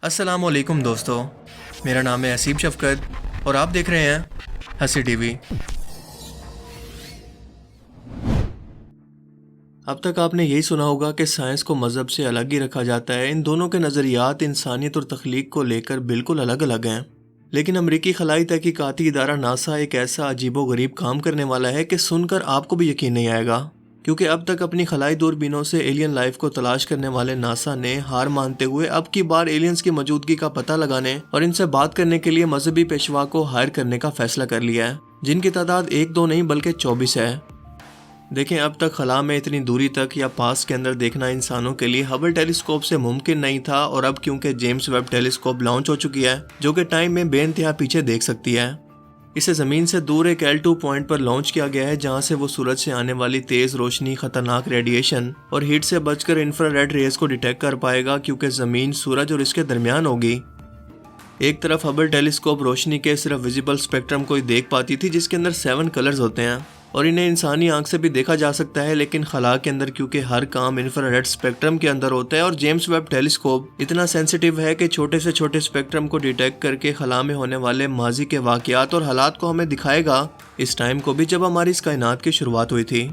السلام علیکم دوستو، میرا نام ہے اسیب شفقت اور آپ دیکھ رہے ہیں ہنسی ٹی وی۔ اب تک آپ نے یہی سنا ہوگا کہ سائنس کو مذہب سے الگ ہی رکھا جاتا ہے۔ ان دونوں کے نظریات انسانیت اور تخلیق کو لے کر بالکل الگ الگ ہیں، لیکن امریکی خلائی تحقیقاتی ادارہ ناسا ایک ایسا عجیب و غریب کام کرنے والا ہے کہ سن کر آپ کو بھی یقین نہیں آئے گا، کیونکہ اب تک اپنی خلائی دوربینوں سے ایلین لائف کو تلاش کرنے والے ناسا نے ہار مانتے ہوئے اب کی بار ایلینز کی موجودگی کا پتہ لگانے اور ان سے بات کرنے کے لیے مذہبی پیشوا کو ہائر کرنے کا فیصلہ کر لیا ہے، جن کی تعداد 1-2 نہیں بلکہ 24 ہے۔ دیکھیں، اب تک خلا میں اتنی دوری تک یا پاس کے اندر دیکھنا انسانوں کے لیے ہبل ٹیلیسکوپ سے ممکن نہیں تھا، اور اب کیونکہ جیمز ویب ٹیلیسکوپ لانچ ہو چکی ہے جو کہ ٹائم میں بے انتہا پیچھے دیکھ سکتی ہے، اسے زمین سے دور ایک L2 پوائنٹ پر لانچ کیا گیا ہے، جہاں سے وہ سورج سے آنے والی تیز روشنی، خطرناک ریڈیشن اور ہیٹ سے بچ کر انفرا ریڈ ریز کو ڈیٹیکٹ کر پائے گا، کیونکہ زمین سورج اور اس کے درمیان ہوگی۔ ایک طرف ہبل ٹیلیسکوپ روشنی کے صرف ویزیبل اسپیکٹرم کو ہی دیکھ پاتی تھی، جس کے اندر 7 کلرز ہوتے ہیں اور انہیں انسانی آنکھ سے بھی دیکھا جا سکتا ہے، لیکن خلا کے اندر کیونکہ ہر کام انفرا ریڈ اسپیکٹرم کے اندر ہوتا ہے اور جیمز ویب ٹیلیسکوپ اتنا سینسیٹیو ہے کہ چھوٹے سے چھوٹے اسپیکٹرم کو ڈیٹیکٹ کر کے خلا میں ہونے والے ماضی کے واقعات اور حالات کو ہمیں دکھائے گا، اس ٹائم کو بھی جب ہماری اس کائنات کی شروعات ہوئی تھی۔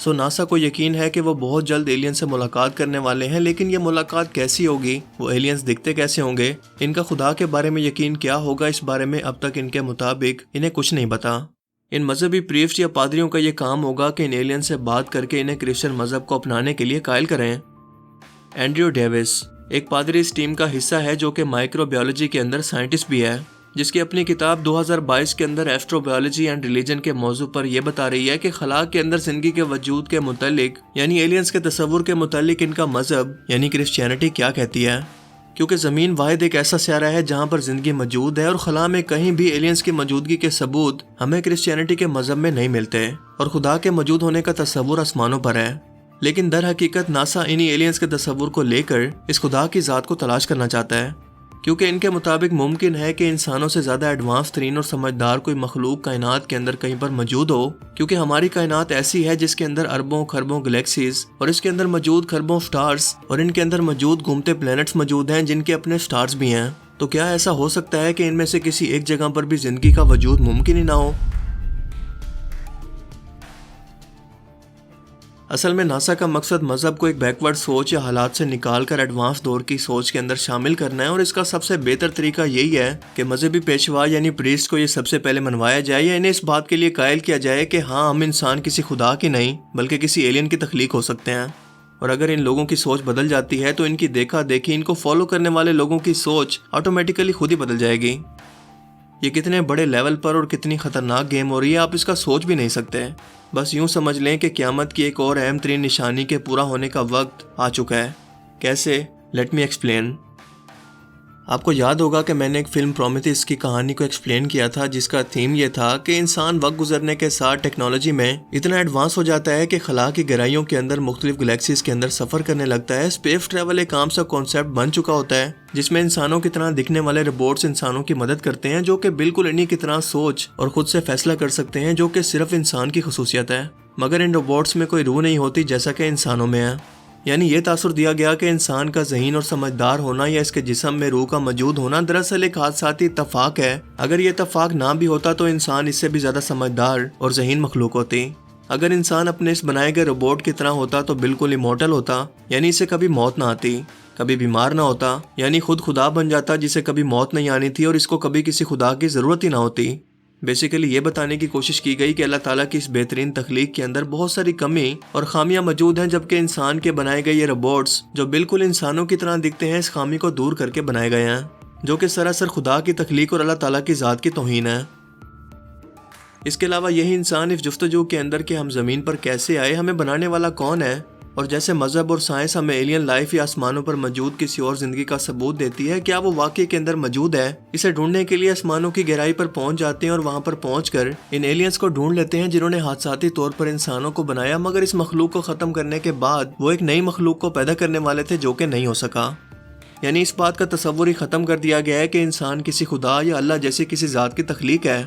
ناسا کو یقین ہے کہ وہ بہت جلد ایلین سے ملاقات کرنے والے ہیں، لیکن یہ ملاقات کیسی ہوگی، وہ ایلینز دکھتے کیسے ہوں گے، ان کا خدا کے بارے میں یقین کیا ہوگا، اس بارے میں اب تک ان کے مطابق انہیں کچھ نہیں پتا۔ ان مذہبی پریسٹ یا پادریوں کا یہ کام ہوگا کہ ان ایلین سے بات کر کے انہیں کرسچن مذہب کو اپنانے کے لیے قائل کریں۔ اینڈریو ڈیوس ایک پادری اس ٹیم کا حصہ ہے جو کہ مائکرو بایولوجی کے اندر سائنٹسٹ بھی ہے، جس کی اپنی کتاب 2022 کے اندر ایسٹرو بایولوجی اینڈ ریلیجن کے موضوع پر یہ بتا رہی ہے کہ خلا کے اندر زندگی کے وجود کے متعلق یعنی ایلینز کے تصور کے متعلق ان کا مذہب یعنی کرسچینٹی کیا کہتی ہے، کیونکہ زمین واحد ایک ایسا سیارہ ہے جہاں پر زندگی موجود ہے، اور خلا میں کہیں بھی ایلینز کی موجودگی کے ثبوت ہمیں کرسچینٹی کے مذہب میں نہیں ملتے، اور خدا کے موجود ہونے کا تصور آسمانوں پر ہے۔ لیکن در حقیقت ناسا انہی ایلینز کے تصور کو لے کر اس خدا کی ذات کو تلاش کرنا چاہتا ہے، کیونکہ ان کے مطابق ممکن ہے کہ انسانوں سے زیادہ ایڈوانس ترین اور سمجھدار کوئی مخلوق کائنات کے اندر کہیں پر موجود ہو، کیونکہ ہماری کائنات ایسی ہے جس کے اندر اربوں خربوں گلیکسیز اور اس کے اندر موجود خربوں سٹارز اور ان کے اندر موجود گھومتے پلینٹس موجود ہیں جن کے اپنے سٹارز بھی ہیں۔ تو کیا ایسا ہو سکتا ہے کہ ان میں سے کسی ایک جگہ پر بھی زندگی کا وجود ممکن ہی نہ ہو؟ اصل میں ناسا کا مقصد مذہب کو ایک بیکورڈ سوچ یا حالات سے نکال کر ایڈوانس دور کی سوچ کے اندر شامل کرنا ہے، اور اس کا سب سے بہتر طریقہ یہی ہے کہ مذہبی پیشوا یعنی پریسٹ کو یہ سب سے پہلے منوایا جائے یا انہیں اس بات کے لیے قائل کیا جائے کہ ہاں، ہم انسان کسی خدا کی نہیں بلکہ کسی ایلین کی تخلیق ہو سکتے ہیں، اور اگر ان لوگوں کی سوچ بدل جاتی ہے تو ان کی دیکھا دیکھی ان کو فالو کرنے والے لوگوں کی سوچ آٹومیٹیکلی خود ہی بدل جائے گی۔ یہ کتنے بڑے لیول پر اور کتنی خطرناک گیم ہو رہی ہے، آپ اس کا سوچ بھی نہیں سکتے۔ بس یوں سمجھ لیں کہ قیامت کی ایک اور اہم ترین نشانی کے پورا ہونے کا وقت آ چکا ہے۔ کیسے؟ Let me explain. آپ کو یاد ہوگا کہ میں نے ایک فلم پرومیتھیس کی کہانی کو ایکسپلین کیا تھا، جس کا تھیم یہ تھا کہ انسان وقت گزرنے کے ساتھ ٹیکنالوجی میں اتنا ایڈوانس ہو جاتا ہے کہ خلا کی گہرائیوں کے اندر مختلف گلیکسیز کے اندر سفر کرنے لگتا ہے۔ اسپیس ٹریول ایک عام سا کانسیپٹ بن چکا ہوتا ہے، جس میں انسانوں کی طرح دکھنے والے روبوٹس انسانوں کی مدد کرتے ہیں، جو کہ بالکل انہی کی طرح سوچ اور خود سے فیصلہ کر سکتے ہیں، جو کہ صرف انسان کی خصوصیت ہے، مگر ان روبوٹس میں کوئی روح نہیں ہوتی جیسا کہ انسانوں میں ہے۔ یعنی یہ تاثر دیا گیا کہ انسان کا ذہین اور سمجھدار ہونا یا اس کے جسم میں روح کا موجود ہونا دراصل ایک حادثاتی اتفاق ہے۔ اگر یہ اتفاق نہ بھی ہوتا تو انسان اس سے بھی زیادہ سمجھدار اور ذہین مخلوق ہوتی۔ اگر انسان اپنے اس بنائے گئے روبوٹ کی طرح ہوتا تو بالکل امورٹل ہوتا، یعنی اسے کبھی موت نہ آتی، کبھی بیمار نہ ہوتا، یعنی خود خدا بن جاتا جسے کبھی موت نہیں آنی تھی اور اس کو کبھی کسی خدا کی ضرورت ہی نہ ہوتی۔ بیسیکلی یہ بتانے کی کوشش کی گئی کہ اللہ تعالیٰ کی اس بہترین تخلیق کے اندر بہت ساری کمی اور خامیاں موجود ہیں، جبکہ انسان کے بنائے گئے یہ روبوٹس جو بالکل انسانوں کی طرح دکھتے ہیں، اس خامی کو دور کر کے بنائے گئے ہیں، جو کہ سراسر خدا کی تخلیق اور اللہ تعالیٰ کی ذات کی توہین ہے۔ اس کے علاوہ یہی انسان اس جستجو کے اندر کہ ہم زمین پر کیسے آئے، ہمیں بنانے والا کون ہے، اور جیسے مذہب اور سائنس ہمیں ایلین لائف یا آسمانوں پر موجود کسی اور زندگی کا ثبوت دیتی ہے، کیا وہ واقعی کے اندر موجود ہے؟ اسے ڈھونڈنے کے لیے آسمانوں کی گہرائی پر پہنچ جاتے ہیں اور وہاں پر پہنچ کر ان ایلینز کو ڈھونڈ لیتے ہیں جنہوں نے حادثاتی طور پر انسانوں کو بنایا، مگر اس مخلوق کو ختم کرنے کے بعد وہ ایک نئی مخلوق کو پیدا کرنے والے تھے جو کہ نہیں ہو سکا۔ یعنی اس بات کا تصور ہی ختم کر دیا گیا ہے کہ انسان کسی خدا یا اللہ جیسی کسی ذات کی تخلیق ہے۔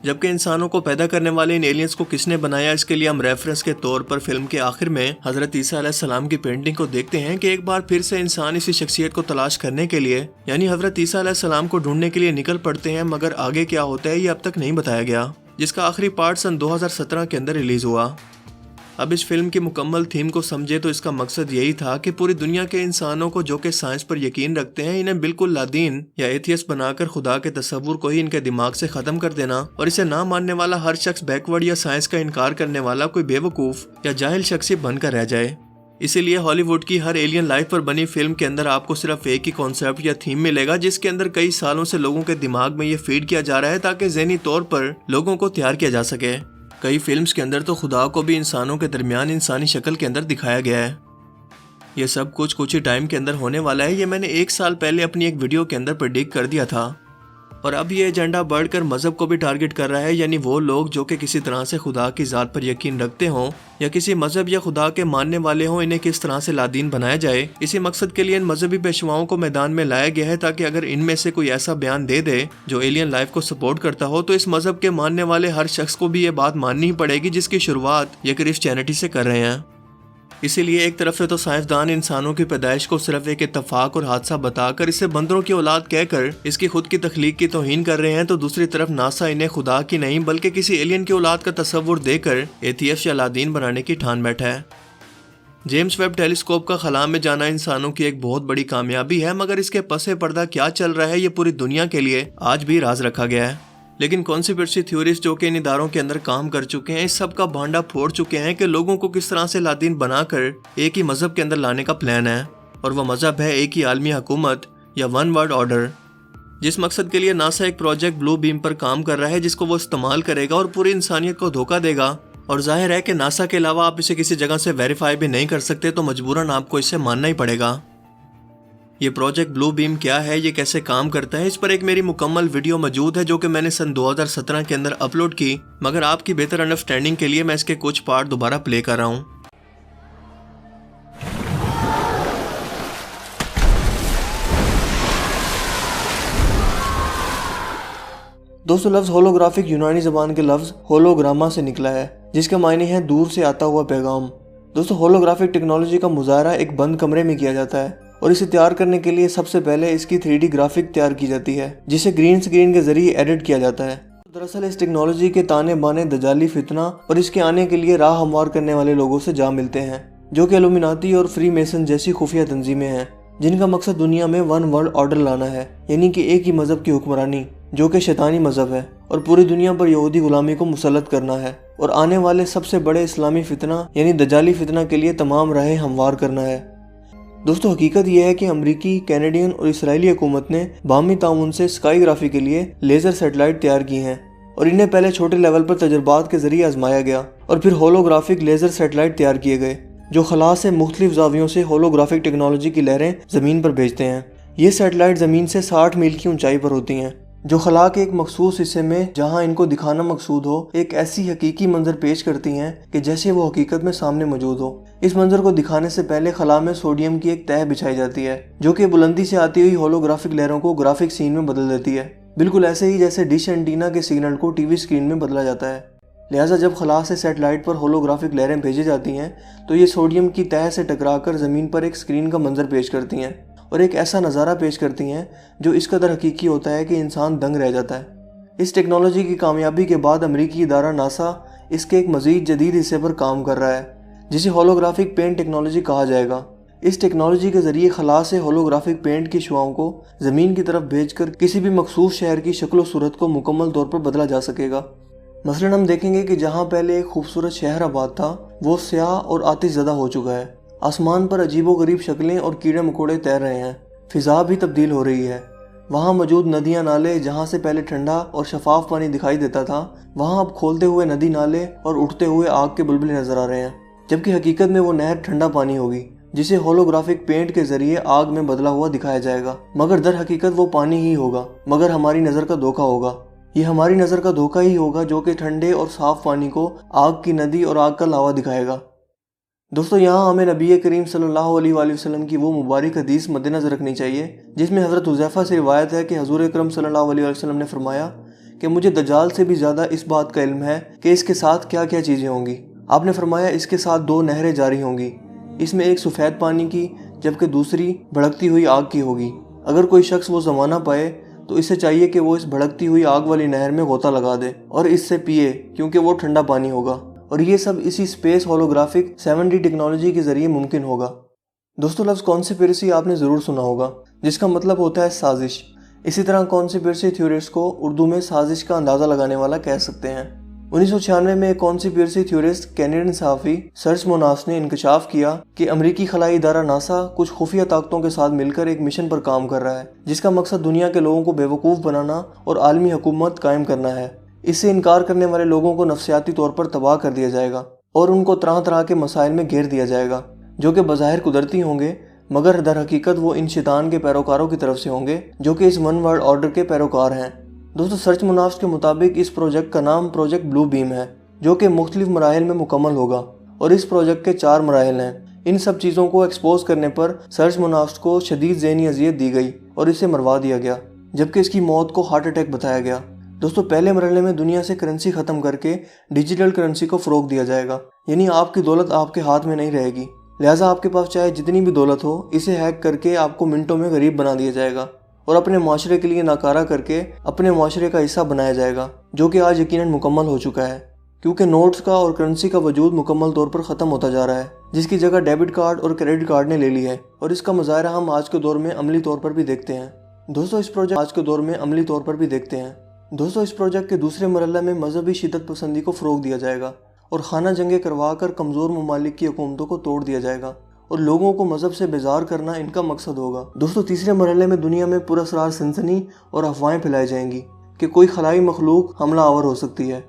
جبکہ انسانوں کو پیدا کرنے والے ان ایلینز کو کس نے بنایا، اس کے لیے ہم ریفرنس کے طور پر فلم کے آخر میں حضرت عیسیٰ علیہ السلام کی پینٹنگ کو دیکھتے ہیں کہ ایک بار پھر سے انسان اسی شخصیت کو تلاش کرنے کے لیے یعنی حضرت عیسیٰ علیہ السلام کو ڈھونڈنے کے لیے نکل پڑتے ہیں، مگر آگے کیا ہوتا ہے یہ اب تک نہیں بتایا گیا، جس کا آخری پارٹ سن 2017 کے اندر ریلیز ہوا۔ اب اس فلم کی مکمل تھیم کو سمجھے تو اس کا مقصد یہی تھا کہ پوری دنیا کے انسانوں کو جو کہ سائنس پر یقین رکھتے ہیں انہیں بالکل لادین یا ایتھیسٹ بنا کر خدا کے تصور کو ہی ان کے دماغ سے ختم کر دینا، اور اسے نہ ماننے والا ہر شخص بیکورڈ یا سائنس کا انکار کرنے والا کوئی بے وقوف یا جاہل شخص بن کر رہ جائے۔ اسی لیے ہالی ووڈ کی ہر ایلین لائف پر بنی فلم کے اندر آپ کو صرف ایک ہی کانسیپٹ یا تھیم ملے گا، جس کے اندر کئی سالوں سے لوگوں کے دماغ میں یہ فیڈ کیا جا رہا ہے تاکہ ذہنی طور پر لوگوں کو تیار کیا جا سکے۔ کئی فلمز کے اندر تو خدا کو بھی انسانوں کے درمیان انسانی شکل کے اندر دکھایا گیا ہے۔ یہ سب کچھ ہی ٹائم کے اندر ہونے والا ہے، یہ میں نے 1 سال پہلے اپنی ایک ویڈیو کے اندر پریڈکٹ کر دیا تھا، اور اب یہ ایجنڈا بڑھ کر مذہب کو بھی ٹارگٹ کر رہا ہے، یعنی وہ لوگ جو کہ کسی طرح سے خدا کی ذات پر یقین رکھتے ہوں یا کسی مذہب یا خدا کے ماننے والے ہوں، انہیں کس طرح سے لادین بنایا جائے۔ اسی مقصد کے لیے ان مذہبی پیشواؤں کو میدان میں لایا گیا ہے تاکہ اگر ان میں سے کوئی ایسا بیان دے دے جو ایلین لائف کو سپورٹ کرتا ہو تو اس مذہب کے ماننے والے ہر شخص کو بھی یہ بات ماننی ہی پڑے گی جس کی شروعات یہ کرسچینٹی سے کر رہے ہیں۔ اسی لیے ایک طرف سے تو سائنسدان انسانوں کی پیدائش کو صرف ایک اتفاق اور حادثہ بتا کر اسے بندروں کی اولاد کہہ کر اس کی خود کی تخلیق کی توہین کر رہے ہیں، تو دوسری طرف ناسا انہیں خدا کی نہیں بلکہ کسی ایلین کی اولاد کا تصور دے کر ایتھیسٹ یا لادین بنانے کی ٹھان بیٹھا ہے۔ جیمز ویب ٹیلیسکوپ کا خلا میں جانا انسانوں کی ایک بہت بڑی کامیابی ہے، مگر اس کے پس پردہ کیا چل رہا ہے یہ پوری دنیا کے لیے آج بھی راز رکھا گیا ہے۔ لیکن کانسپریسی تھیوریز جو کہ ان اداروں کے اندر کام کر چکے ہیں اس سب کا بھانڈا پھوڑ چکے ہیں کہ لوگوں کو کس طرح سے لادین بنا کر ایک ہی مذہب کے اندر لانے کا پلان ہے، اور وہ مذہب ہے ایک ہی عالمی حکومت یا ون ورلڈ آرڈر، جس مقصد کے لیے ناسا ایک پروجیکٹ بلو بیم پر کام کر رہا ہے جس کو وہ استعمال کرے گا اور پوری انسانیت کو دھوکہ دے گا۔ اور ظاہر ہے کہ ناسا کے علاوہ آپ اسے کسی جگہ سے ویریفائی بھی نہیں کر سکتے، تو مجبوراً آپ کو اسے ماننا ہی پڑے گا۔ یہ پروجیکٹ بلو بیم کیا ہے، یہ کیسے کام کرتا ہے، اس پر ایک میری مکمل ویڈیو موجود ہے جو کہ میں نے سن 2017 کے اندر اپلوڈ کی، مگر آپ کی بہتر انڈرسٹینڈنگ کے لیے میں اس کے کچھ پارٹ دوبارہ پلے کر رہا ہوں۔ دوستو، لفظ ہولوگرافک یونانی زبان کے لفظ ہولوگراما سے نکلا ہے، جس کا معنی ہے دور سے آتا ہوا پیغام۔ دوستو، ہولوگرافک ٹیکنالوجی کا مظاہرہ ایک بند کمرے میں کیا جاتا ہے، اور اسے تیار کرنے کے لیے سب سے پہلے اس کی 3D گرافک تیار کی جاتی ہے جسے گرین سکرین کے ذریعے ایڈٹ کیا جاتا ہے۔ دراصل اس ٹیکنالوجی کے تانے بانے دجالی فتنہ اور اس کے آنے کے لیے راہ ہموار کرنے والے لوگوں سے جا ملتے ہیں، جو کہ الومناتی اور فری میسن جیسی خفیہ تنظیمیں ہیں، جن کا مقصد دنیا میں ون ورلڈ آرڈر لانا ہے، یعنی کہ ایک ہی مذہب کی حکمرانی جو کہ شیطانی مذہب ہے، اور پوری دنیا پر یہودی غلامی کو مسلط کرنا ہے، اور آنے والے سب سے بڑے اسلامی فتنہ یعنی دجالی فتنہ کے لیے تمام راہیں ہموار کرنا ہے۔ دوستو، حقیقت یہ ہے کہ امریکی، کینیڈین اور اسرائیلی حکومت نے باہمی تعاون سے اسکائی گرافی کے لیے لیزر سیٹلائٹ تیار کی ہیں، اور انہیں پہلے چھوٹے لیول پر تجربات کے ذریعے آزمایا گیا، اور پھر ہولوگرافک لیزر سیٹلائٹ تیار کیے گئے جو خلا سے مختلف زاویوں سے ہولوگرافک ٹیکنالوجی کی لہریں زمین پر بھیجتے ہیں۔ یہ سیٹلائٹ زمین سے 60 میل کی اونچائی پر ہوتی ہیں، جو خلا کے ایک مخصوص حصے میں جہاں ان کو دکھانا مقصود ہو ایک ایسی حقیقی منظر پیش کرتی ہیں کہ جیسے وہ حقیقت میں سامنے موجود ہو۔ اس منظر کو دکھانے سے پہلے خلا میں سوڈیم کی ایک تہ بچھائی جاتی ہے جو کہ بلندی سے آتی ہوئی ہولوگرافک لہروں کو گرافک سین میں بدل دیتی ہے، بالکل ایسے ہی جیسے ڈش اینٹینا کے سگنل کو ٹی وی اسکرین میں بدلا جاتا ہے۔ لہٰذا جب خلا سے سیٹلائٹ پر ہولوگرافک لہریں بھیجی جاتی ہیں تو یہ سوڈیم کی تہ سے ٹکرا کر زمین پر ایک اسکرین کا منظر پیش کرتی ہیں، اور ایک ایسا نظارہ پیش کرتی ہیں جو اس قدر حقیقی ہوتا ہے کہ انسان دنگ رہ جاتا ہے۔ اس ٹیکنالوجی کی کامیابی کے بعد امریکی ادارہ ناسا اس کے ایک مزید جدید حصے پر کام کر رہا ہے جسے ہولوگرافک پینٹ ٹیکنالوجی کہا جائے گا۔ اس ٹیکنالوجی کے ذریعے خلا سے ہولوگرافک پینٹ کی شعاؤں کو زمین کی طرف بھیج کر کسی بھی مخصوص شہر کی شکل و صورت کو مکمل طور پر بدلا جا سکے گا۔ مثلاً ہم دیکھیں گے کہ جہاں پہلے ایک خوبصورت شہر آباد تھا وہ سیاہ اور آتش زدہ ہو چکا ہے، آسمان پر عجیب و غریب شکلیں اور کیڑے مکوڑے تیر رہے ہیں، فضا بھی تبدیل ہو رہی ہے، وہاں موجود ندیاں نالے جہاں سے پہلے ٹھنڈا اور شفاف پانی دکھائی دیتا تھا وہاں اب کھولتے ہوئے ندی نالے اور اٹھتے ہوئے آگ کے بلبلے نظر آ رہے ہیں، جبکہ حقیقت میں وہ نہر ٹھنڈا پانی ہوگی جسے ہولوگرافک پینٹ کے ذریعے آگ میں بدلا ہوا دکھایا جائے گا، مگر در حقیقت وہ پانی ہی ہوگا، مگر ہماری نظر کا دھوکہ ہوگا۔ یہ ہماری نظر کا دھوکہ ہی ہوگا جو کہ ٹھنڈے اور صاف پانی کو آگ کی ندی اور آگ کا لاوا دکھائے گا۔ دوستو، یہاں ہمیں نبی کریم صلی اللہ علیہ وآلہ وسلم کی وہ مبارک حدیث مد نظر رکھنی چاہیے جس میں حضرت حذیفہ سے روایت ہے کہ حضور اکرم صلی اللہ علیہ وسلم نے فرمایا کہ مجھے دجال سے بھی زیادہ اس بات کا علم ہے کہ اس کے ساتھ کیا کیا چیزیں ہوں گی۔ آپ نے فرمایا اس کے ساتھ 2 نہریں جاری ہوں گی، اس میں ایک سفید پانی کی جبکہ دوسری بھڑکتی ہوئی آگ کی ہوگی۔ اگر کوئی شخص وہ زمانہ پائے تو اسے چاہیے کہ وہ اس بھڑکتی ہوئی آگ والی نہر میں غوطہ لگا دے اور اس سے پیے، کیونکہ وہ ٹھنڈا پانی ہوگا، اور یہ سب اسی اسپیس ہولوگرافک 7D ٹیکنالوجی کے ذریعے ممکن ہوگا۔ دوستو، لفظ کانسپیریسی آپ نے ضرور سنا ہوگا، جس کا مطلب ہوتا ہے سازش۔ اسی طرح کانسپیریسی تھیورسٹ کو اردو میں سازش کا اندازہ لگانے والا کہہ سکتے ہیں۔ 1996 میں ایک کانسپیریسی تھیورسٹ کینیڈین صحافی سرچ موناس نے انکشاف کیا کہ امریکی خلائی ادارہ ناسا کچھ خفیہ طاقتوں کے ساتھ مل کر ایک مشن پر کام کر رہا ہے، جس کا مقصد دنیا کے لوگوں کو بیوقوف بنانا اور عالمی حکومت قائم کرنا ہے۔ اس سے انکار کرنے والے لوگوں کو نفسیاتی طور پر تباہ کر دیا جائے گا اور ان کو طرح طرح کے مسائل میں گھیر دیا جائے گا، جو کہ بظاہر قدرتی ہوں گے، مگر در حقیقت وہ ان شیطان کے پیروکاروں کی طرف سے ہوں گے جو کہ اس ون ورلڈ آرڈر کے پیروکار ہیں۔ دوستو، سرچ منافس کے مطابق اس پروجیکٹ کا نام پروجیکٹ بلو بیم ہے، جو کہ مختلف مراحل میں مکمل ہوگا، اور اس پروجیکٹ کے 4 مراحل ہیں۔ ان سب چیزوں کو ایکسپوز کرنے پر سرچ منافس کو شدید ذہنی اذیت دی گئی اور اسے مروا دیا گیا، جبکہ اس کی موت کو ہارٹ اٹیک بتایا گیا۔ دوستو، پہلے مرحلے میں دنیا سے کرنسی ختم کر کے ڈیجیٹل کرنسی کو فروغ دیا جائے گا، یعنی آپ کی دولت آپ کے ہاتھ میں نہیں رہے گی، لہٰذا آپ کے پاس چاہے جتنی بھی دولت ہو، اسے ہیک کر کے آپ کو منٹوں میں غریب بنا دیا جائے گا اور اپنے معاشرے کے لیے ناکارہ کر کے اپنے معاشرے کا حصہ بنایا جائے گا، جو کہ آج یقیناً مکمل ہو چکا ہے، کیونکہ نوٹس کا اور کرنسی کا وجود مکمل طور پر ختم ہوتا جا رہا ہے، جس کی جگہ ڈیبٹ کارڈ اور کریڈٹ کارڈ نے لے لی ہے، اور اس کا مظاہرہ ہم آج کے دور میں عملی طور پر بھی دیکھتے ہیں۔ دوستو، اس پروجیکٹ کے دوسرے مرحلے میں مذہبی شدت پسندی کو فروغ دیا جائے گا اور خانہ جنگیں کروا کر کمزور ممالک کی حکومتوں کو توڑ دیا جائے گا اور لوگوں کو مذہب سے بیزار کرنا ان کا مقصد ہوگا۔ دوستو، تیسرے مرحلے میں دنیا میں پراسرار سنسنی اور افواہیں پھیلائی جائیں گی کہ کوئی خلائی مخلوق حملہ آور ہو سکتی ہے۔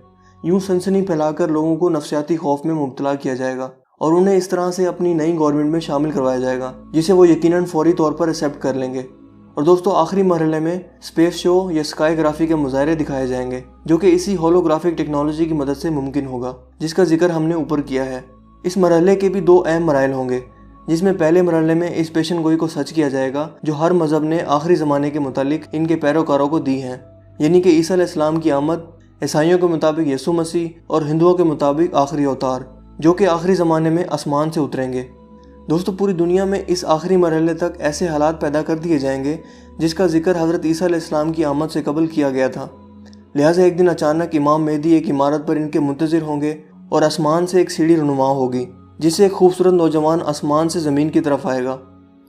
یوں سنسنی پھیلا کر لوگوں کو نفسیاتی خوف میں مبتلا کیا جائے گا اور انہیں اس طرح سے اپنی نئی گورنمنٹ میں شامل کروایا جائے گا جسے وہ یقیناً فوری طور پر ایکسیپٹ کر لیں گے۔ اور دوستو، آخری مرحلے میں اسپیس شو یا اسکائی گرافی کے مظاہرے دکھائے جائیں گے، جو کہ اسی ہولوگرافک ٹیکنالوجی کی مدد سے ممکن ہوگا، جس کا ذکر ہم نے اوپر کیا ہے۔ اس مرحلے کے بھی 2 اہم مراحل ہوں گے، جس میں پہلے مرحلے میں اس پیشن گوئی کو سچ کیا جائے گا جو ہر مذہب نے آخری زمانے کے متعلق ان کے پیروکاروں کو دی ہیں، یعنی کہ عیسیٰ علیہ السلام کی آمد، عیسائیوں کے مطابق یسوع مسیح، اور ہندوؤں کے مطابق آخری اوتار، جو کہ آخری زمانے میں آسمان سے اتریں گے۔ دوستو، پوری دنیا میں اس آخری مرحلے تک ایسے حالات پیدا کر دیے جائیں گے جس کا ذکر حضرت عیسیٰ علیہ السلام کی آمد سے قبل کیا گیا تھا۔ لہٰذا ایک دن اچانک امام مہدی ایک عمارت پر ان کے منتظر ہوں گے اور آسمان سے ایک سیڑھی رونما ہوگی، جس سے ایک خوبصورت نوجوان آسمان سے زمین کی طرف آئے گا،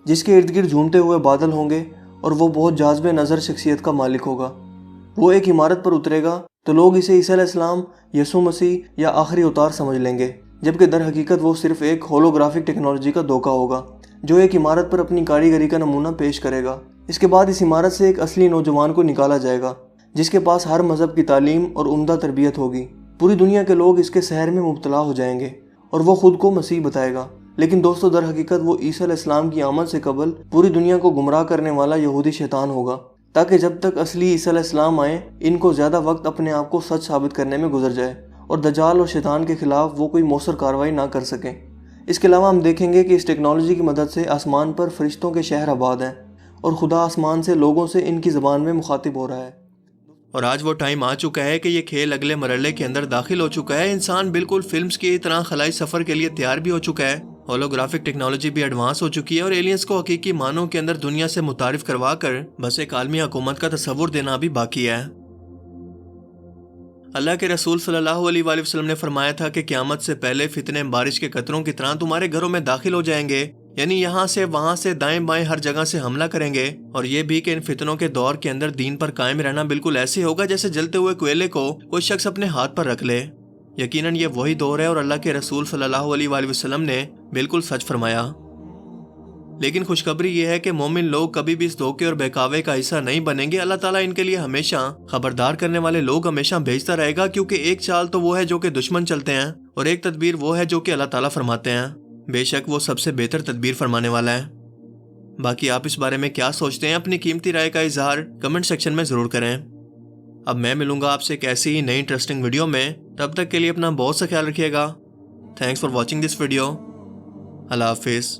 جس کے ارد گرد جھومتے ہوئے بادل ہوں گے، اور وہ بہت جاذب نظر شخصیت کا مالک ہوگا۔ وہ ایک عمارت پر اترے گا تو لوگ اسے عیسیٰ علیہ السلام، یسوع مسیح یا آخری اوتار سمجھ لیں گے، جبکہ در حقیقت وہ صرف ایک ہولوگرافک ٹیکنالوجی کا دھوکہ ہوگا جو ایک عمارت پر اپنی کاریگری کا نمونہ پیش کرے گا۔ اس کے بعد اس عمارت سے ایک اصلی نوجوان کو نکالا جائے گا جس کے پاس ہر مذہب کی تعلیم اور عمدہ تربیت ہوگی۔ پوری دنیا کے لوگ اس کے سحر میں مبتلا ہو جائیں گے اور وہ خود کو مسیح بتائے گا، لیکن دوستو، در حقیقت وہ عیسیٰ علیہ السلام کی آمد سے قبل پوری دنیا کو گمراہ کرنے والا یہودی شیطان ہوگا، تاکہ جب تک اصلی عیسیٰ علیہ السلام آئیں ان کو زیادہ وقت اپنے آپ کو سچ ثابت کرنے میں گزر جائے اور دجال اور شیطان کے خلاف وہ کوئی مؤثر کارروائی نہ کر سکیں۔ اس کے علاوہ ہم دیکھیں گے کہ اس ٹیکنالوجی کی مدد سے آسمان پر فرشتوں کے شہر آباد ہیں اور خدا آسمان سے لوگوں سے ان کی زبان میں مخاطب ہو رہا ہے۔ اور آج وہ ٹائم آ چکا ہے کہ یہ کھیل اگلے مرحلے کے اندر داخل ہو چکا ہے۔ انسان بالکل فلمز کی طرح خلائی سفر کے لیے تیار بھی ہو چکا ہے، ہولوگرافک ٹیکنالوجی بھی ایڈوانس ہو چکی ہے اور ایلینز کو حقیقی معنوں کے اندر دنیا سے متعارف کروا کر بس ایک عالمی حکومت کا تصور دینا بھی باقی ہے۔ اللہ کے رسول صلی اللہ علیہ وآلہ وسلم نے فرمایا تھا کہ قیامت سے پہلے فتنے بارش کے قطروں کی طرح تمہارے گھروں میں داخل ہو جائیں گے، یعنی یہاں سے وہاں سے دائیں بائیں ہر جگہ سے حملہ کریں گے، اور یہ بھی کہ ان فتنوں کے دور کے اندر دین پر قائم رہنا بالکل ایسے ہوگا جیسے جلتے ہوئے کوئلے کو کوئی شخص اپنے ہاتھ پر رکھ لے۔ یقیناً یہ وہی دور ہے اور اللہ کے رسول صلی اللہ علیہ وآلہ وسلم نے بالکل سچ فرمایا۔ لیکن خوشخبری یہ ہے کہ مومن لوگ کبھی بھی اس دھوکے اور بہکاوے کا حصہ نہیں بنیں گے۔ اللہ تعالیٰ ان کے لیے ہمیشہ خبردار کرنے والے لوگ ہمیشہ بھیجتا رہے گا، کیونکہ ایک چال تو وہ ہے جو کہ دشمن چلتے ہیں اور ایک تدبیر وہ ہے جو کہ اللہ تعالیٰ فرماتے ہیں۔ بے شک وہ سب سے بہتر تدبیر فرمانے والا ہے۔ باقی آپ اس بارے میں کیا سوچتے ہیں؟ اپنی قیمتی رائے کا اظہار کمنٹ سیکشن میں ضرور کریں۔ اب میں ملوں گا آپ سے ایک ایسی ہی نئی انٹرسٹنگ ویڈیو میں، تب تک کے لیے اپنا بہت سا خیال رکھیے گا۔ Thanks for watching this video. Allah حافظ۔